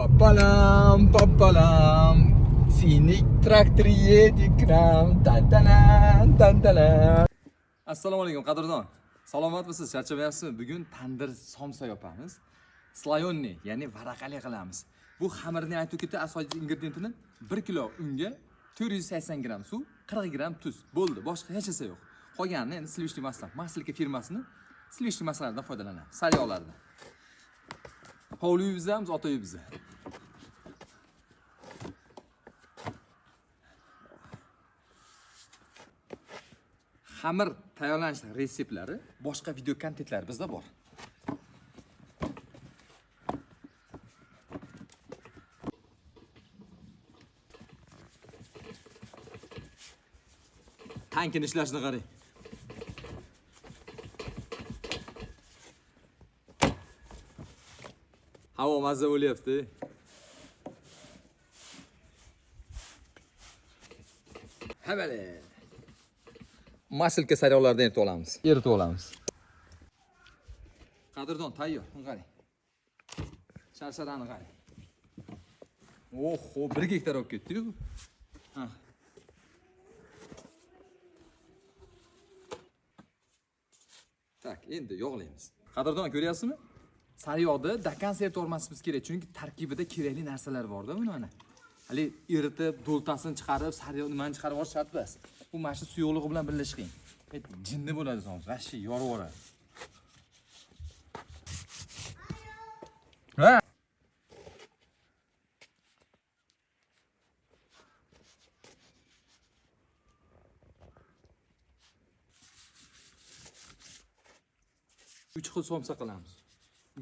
Papalam, papalam. Sinik traktor yedik-ram. Tantanan, tantanan. Assalomu alaykum qadrdon. Salomatmisiz? Charchamayapsizmi? Bugun tandir somsa yopamiz. Slayonni, ya'ni varaqali qilamiz. Bu xamirning aytib ketdi asosiy ingrediyentini 1 kilo unga 480 gram suv, 40 gram tuz. Bo'ldi, boshqa hech narsa yo'q. Qolganini endi Slivishniy masla, Maslika firmasini Slivishniy maslalardan foydalanamiz. Sariyog'lardan. Hovli uyimizdamiz, ota uyimizda. Xamir tayyorlanish retseptlari, boshqa video kontentlar bizda bor. Tankini ishlashni qarang. Havo mazza bo'lyapti. Havale. Maslika sariyog'lardan eritib olamiz. Qadrdon tayyor, qarang. Sharsharani qarang. Oho, 1 gektar olib ketdi-ku. Ha. Tak, endi yog'laymiz. Qadrdon ko'ryapsizmi? Sariyog'da dekonserv olmasimiz kerak, chunki tarkibida kerakli narsalar bor-da buni mana. Hali eritib, do'ltasini chiqarib, sariyog' nimani chiqarib olish shart emas. Bu mana shu suyuqligi bilan birlashgan. Jinni bo'ladi so'ngs, vashi yorib yuboradi. Ha? Üç xil somsa qilamiz.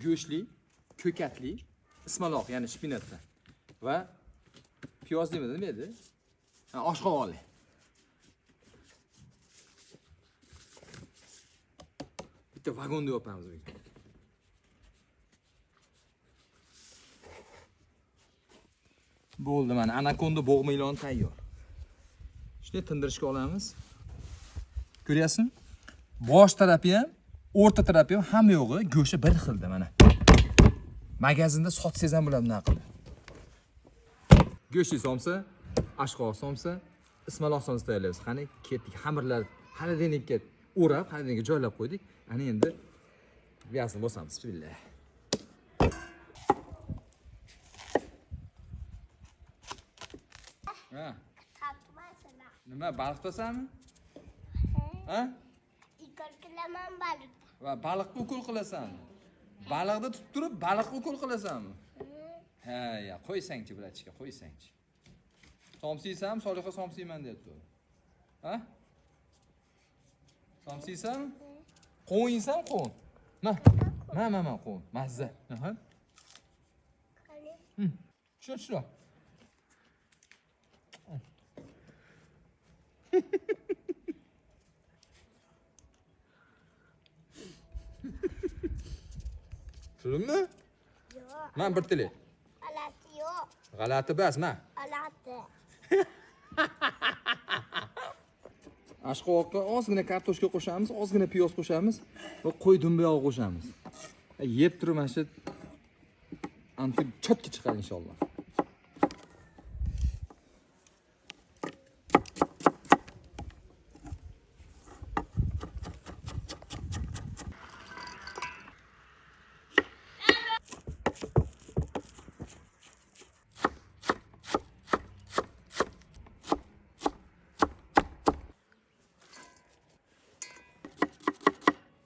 Go'shtli, ko'katli, ismaloq, ya'ni shpinatdan va piyoz nima edi? Oshqovoqli. Bitta vagonda yopamiz bugun. Bo'ldi, mana anakonda bo'g'ma ilon tayyor. Shuni tindirishga olamiz. Ko'ryapsizmi? Bosh tarafi ham, o'rta tarafi ham hamma yo'g'i go'shti bir xilda mana. Magazinda sotsangiz ham bo'ladi bunaqa qilib. Go'shtli somsa, oshqovoq somsa, ismaloq somsa tayyorlaymiz. Qani ketdik, xamirlar xolodilnikka o'rab, xolodilnikka joylab qo'ydik. Ana endi viyasini bosamiz. Bismillah. Ha. Nima, baliq to'sanmi? Ha? Ikol qilaman baliq. Va baliqni ukol qilasanmi? Baliqni tutib turib, baliqni ukol qilasanmi? Ha, ya, qo'ysangchi bilachiga, qo'ysangchi. Somsiysam, Solixa somsiyman deyapti. Ha? Somsiysan? Qo'yinsan, qo'y. Ma, qo'y. Mazza. Ha? Qani? Shu. Tushundingmi? Yo'q. Men bir tili. G'alati yo'q. G'alati bas, ma. G'alati. Oshqovoqqa ozgina kartoshka qo'shamiz, ozgina piyoz qo'shamiz va qo'y dumbuyog'i qo'shamiz. Yeb turib mana shu anti chotki chiqadi inshaalloh.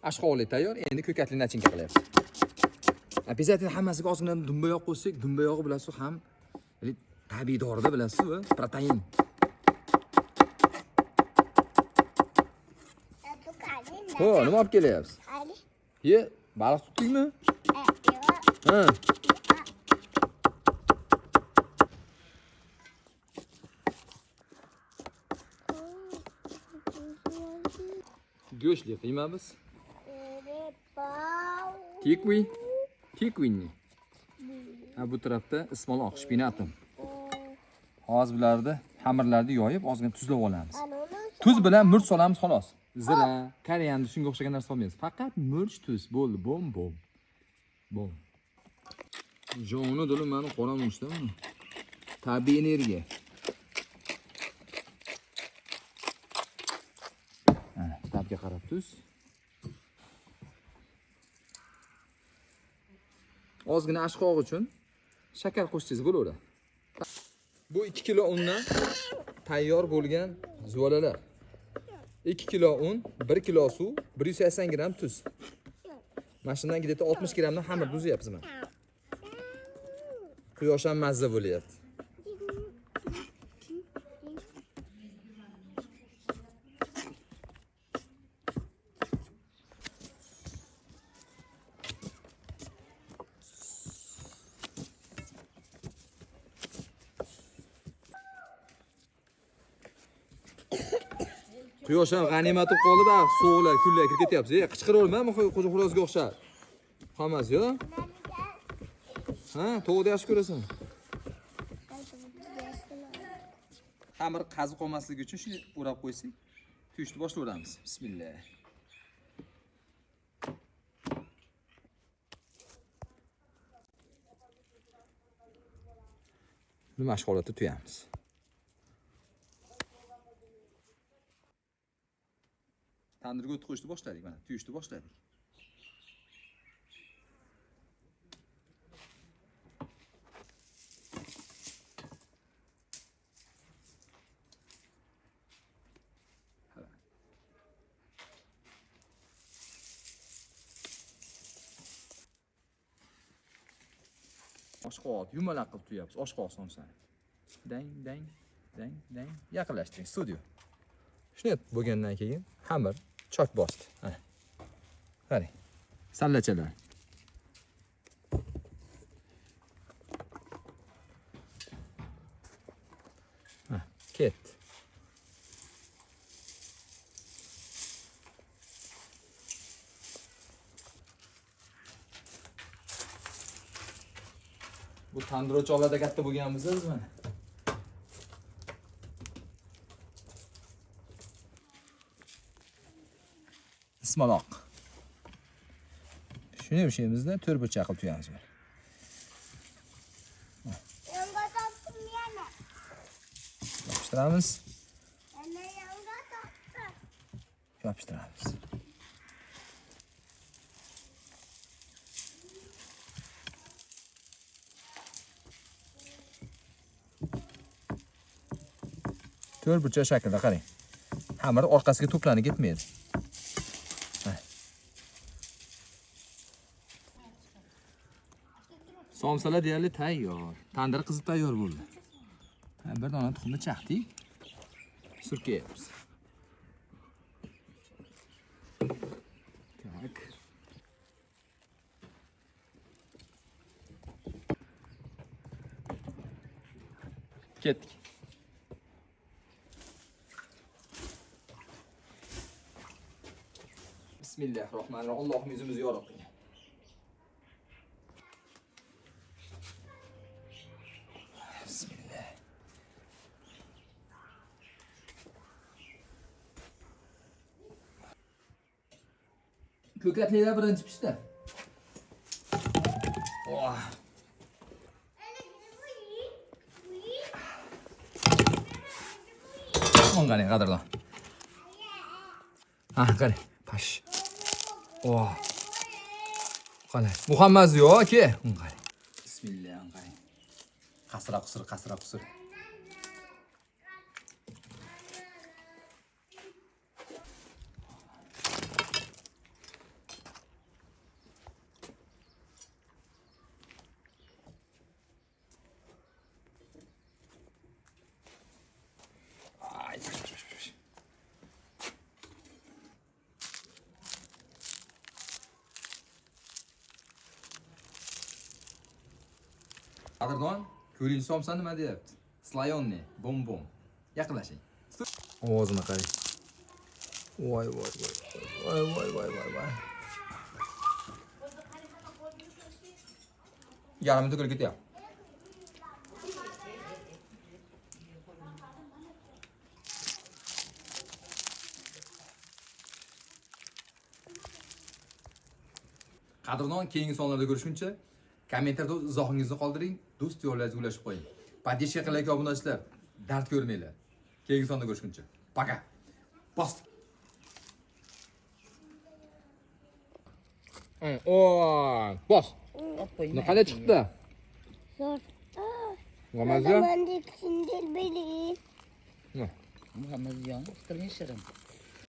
Oshqovoqli tayyor. Endi ko'katli nachinka qilyapmiz. Обязательно hammasiga ozgina dumbuyog' qo'ysak, dumbuyog'i bilasiz ham tabiiy dorida bilasiz va protein. Ho, nima olib kelyapsiz? Qani? Ye, baliq tutdingmi? Yo'q. Ha. Go'shtli qiymamiz. Tikvi. Ha, bu tarafda ismaloq, shpinatim. Hozir bularni xamirlarni yoyib, ozgina tuzlab olamiz. Tuz bilan murch solamiz xolos. Zira, koriandr shunga o'xshagan narsa solmaymiz. Faqat murch, tuz bo'ldi, bom. Joni dilim meni qora musda. Tabiiy energiya. Tabga qarab tuz. Ozgina ashqoq uchun shakar qo'shsangiz bo'laveradi. Bu 2 kilo undan tayyor bo'lgan zuvalalar. 2 kilo un, 1 kilo suv, 180 gram tuz. Mana shundan где-то 60 gramdan xamir tuzyapmiz mana. Quyosh ham mazza bo'lyapti. Quyosh ham g'animat bo'lib qoldi-da, sovuqlar, kunlar kirib ketyapsiz. Qichqiraverma, qo'ja xurozga o'xshab. Hammasi-yo. Ha, to'g'ri yaxshi ko'rasan. Xamir qazib qolmasligi uchun shuni o'rab qo'ysak, tuyishni boshlayveramiz. Bismillah. Buni mashq holatda tuyamiz. Tandirga o't qo'yishni boshladik, mana tuyishni boshladik. Oshqoq yumalaq qilib tuyapsiz. Oshqoq somsani. Dang dang dang dang. Yaqinlashtiring studio. Shuni bo'lgandan keyin xamir chok bosdi. Mana. Qarang. Sallachalar. Ha, ketdi. Bu tandir o'choqlarda katta bo'lganmiz biz mana. Ismaloq. Shuni o'shimizda to'rtburchak qilib tuyamiz mana. Yanga topdim yana. Yopishtiramiz. Yana yanga topdim. Yopishtiramiz. To'rtburchak shaklda qarang. Xamir orqasiga to'planib ketmaydi. Somsalar deyarli tayyor. Tandir qizib tayyor bo'ldi. Bir dona tuxumni chaqdik. Surkayapmiz. Tak. Ketdik. Bismillahirrohmanirrohim. Allohim yüzümüzü yorib. Bismillah. Ko'katlar birinchi pishdi. Oh. Qarang qadrdon. Ha, qarang. Pash. Oh. Qarang. Muhammad yo'q, aka. Qarang. Bismillah, qarang. Qasra qusur. Qadrdon, ko'ring somsa nima deyapti? Slayonni, bom. Yaqinlashing. Ovozini qarang. Voy. Yarim to'kilib ketyapti. Qadrdon, keyingi sonlarda ko'rishguncha Kommentariyada izohingizni qoldiring, do'st yo'llaringizga ulashib qo'ying. Podpishka qilayotgan obunachilar, dard ko'rmanglar. Keyingi sonda ko'rishguncha. Пока. Bas. O, bos. Qanday chiqdi? Zo'r. G'amazga? Mandik sindel beli. Muhammadjon, qilin shirin.